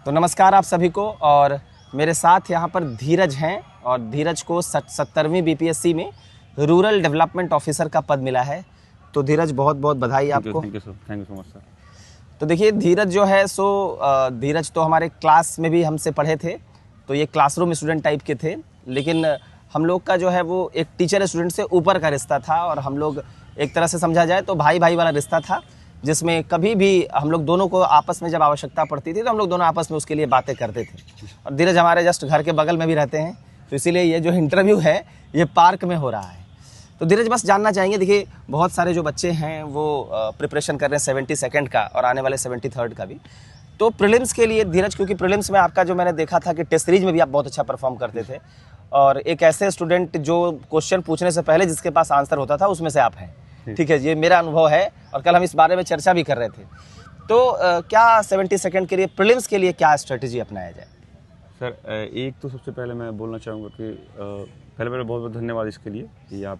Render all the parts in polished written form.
तो नमस्कार आप सभी को। और मेरे साथ यहाँ पर धीरज हैं और धीरज को 70वीं बीपीएससी में रूरल डेवलपमेंट ऑफिसर का पद मिला है। तो धीरज बहुत बहुत बधाई आपको। Thank you so much sir. तो देखिए धीरज जो है धीरज तो हमारे क्लास में भी हमसे पढ़े थे, तो ये क्लासरूम स्टूडेंट टाइप के थे, लेकिन हम लोग का जो है वो एक टीचर स्टूडेंट से ऊपर का रिश्ता था और हम लोग एक तरह से समझा जाए तो भाई भाई वाला रिश्ता था, जिसमें कभी भी हम लोग दोनों को आपस में जब आवश्यकता पड़ती थी तो हम लोग दोनों आपस में उसके लिए बातें करते थे। और धीरज हमारे जस्ट घर के बगल में भी रहते हैं, तो इसीलिए ये जो इंटरव्यू है ये पार्क में हो रहा है। तो धीरज बस जानना चाहेंगे, देखिए बहुत सारे जो बच्चे हैं वो प्रिपरेशन कर रहे हैं 72nd का और आने वाले 73rd का भी। तो प्रीलिम्स के लिए धीरज, क्योंकि प्रीलिम्स में आपका जो मैंने देखा था कि टेस्ट सीरीज में भी आप बहुत अच्छा परफॉर्म करते थे और एक ऐसे स्टूडेंट जो क्वेश्चन पूछने से पहले जिसके पास आंसर होता था उसमें से आप हैं। ठीक है, ये मेरा अनुभव है और कल हम इस बारे में चर्चा भी कर रहे थे। तो क्या 72nd के लिए प्रीलिम्स के लिए क्या स्ट्रेटेजी अपनाया जाए? सर एक तो सबसे पहले मैं बोलना चाहूँगा कि पहले बहुत बहुत धन्यवाद इसके लिए कि आप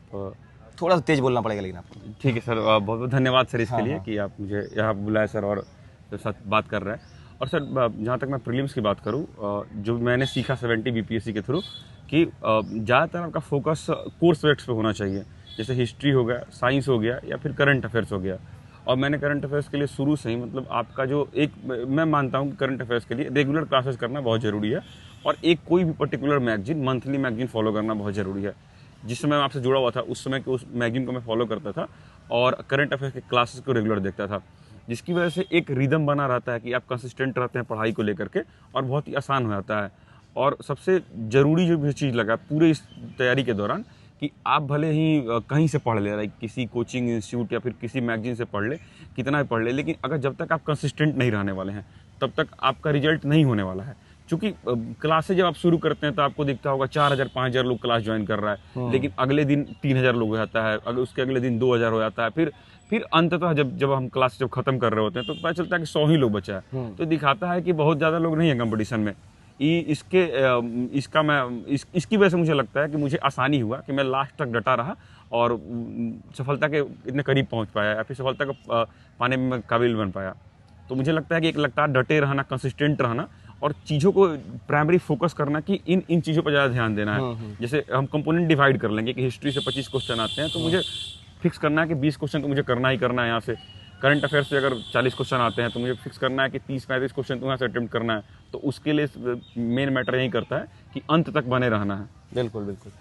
थोड़ा सा तेज बोलना पड़ेगा लेकिन आपको। ठीक है सर, बहुत बहुत धन्यवाद सर इसके हाँ, लिए हाँ। कि आप मुझे यहाँ बुलाए सर और साथ बात कर रहे हैं। और सर जहाँ तक मैं प्रीलिम्स की बात करूँ, जो मैंने सीखा 70 बीपीएससी के थ्रू कि ज़्यादातर आपका फोकस कोर्स सब्जेक्ट्स पे होना चाहिए, जैसे हिस्ट्री हो गया, साइंस हो गया या फिर करंट अफेयर्स हो गया। और मैंने करंट अफेयर्स के लिए शुरू से ही मतलब आपका जो एक मैं मानता हूँ कि करंट अफेयर्स के लिए रेगुलर क्लासेस करना बहुत ज़रूरी है और एक कोई भी particular magazine, monthly magazine follow करना बहुत ज़रूरी है। जिस समय मैं आपसे जुड़ा हुआ था उस समय के उस मैगजीन को मैं फॉलो करता था और करंट अफेयर्स के क्लासेस को रेगुलर देखता था, जिसकी वजह से एक रिदम बना रहता है कि आप कंसिस्टेंट रहते हैं पढ़ाई को लेकर के और बहुत ही आसान हो जाता है। और सबसे ज़रूरी जो भी चीज़ लगा पूरे इस तैयारी के दौरान कि आप भले ही कहीं से पढ़ ले, लाइक किसी कोचिंग इंस्टीट्यूट या फिर किसी मैगजीन से पढ़ ले, कितना भी पढ़ ले, लेकिन अगर जब तक आप कंसिस्टेंट नहीं रहने वाले हैं तब तक आपका रिजल्ट नहीं होने वाला है। क्योंकि क्लासेज जब आप शुरू करते हैं तो आपको दिखता होगा 4000 5000 लोग क्लास ज्वाइन कर रहा है, लेकिन अगले दिन 3000 लोग हो जाता है, अगर उसके अगले दिन 2000 हो जाता है, फिर अंततः जब हम क्लास जब खत्म कर रहे होते हैं तो पता चलता है कि 100 ही लोग बचा है। तो दिखाता है कि बहुत ज़्यादा लोग नहीं है कंपटीशन में। इसकी वजह से मुझे लगता है कि मुझे आसानी हुआ कि मैं लास्ट तक डटा रहा और सफलता के इतने करीब पहुंच पाया या फिर सफलता को पाने में काबिल बन पाया। तो मुझे लगता है कि एक लगातार डटे रहना, कंसिस्टेंट रहना और चीज़ों को प्राइमरी फोकस करना कि इन चीज़ों पर ज़्यादा ध्यान देना है। जैसे हम कंपोनेंट डिवाइड कर लेंगे कि हिस्ट्री से 25 क्वेश्चन आते हैं तो मुझे फिक्स करना है कि 20 क्वेश्चन तो मुझे करना ही करना है यहाँ से। करंट अफेयर्स से अगर 40 क्वेश्चन आते हैं तो मुझे फिक्स करना है कि 30-35 क्वेश्चन तो यहाँ से अटेम्प्ट करना है। तो उसके लिए मेन मैटर यही करता है कि अंत तक बने रहना है। बिल्कुल बिल्कुल।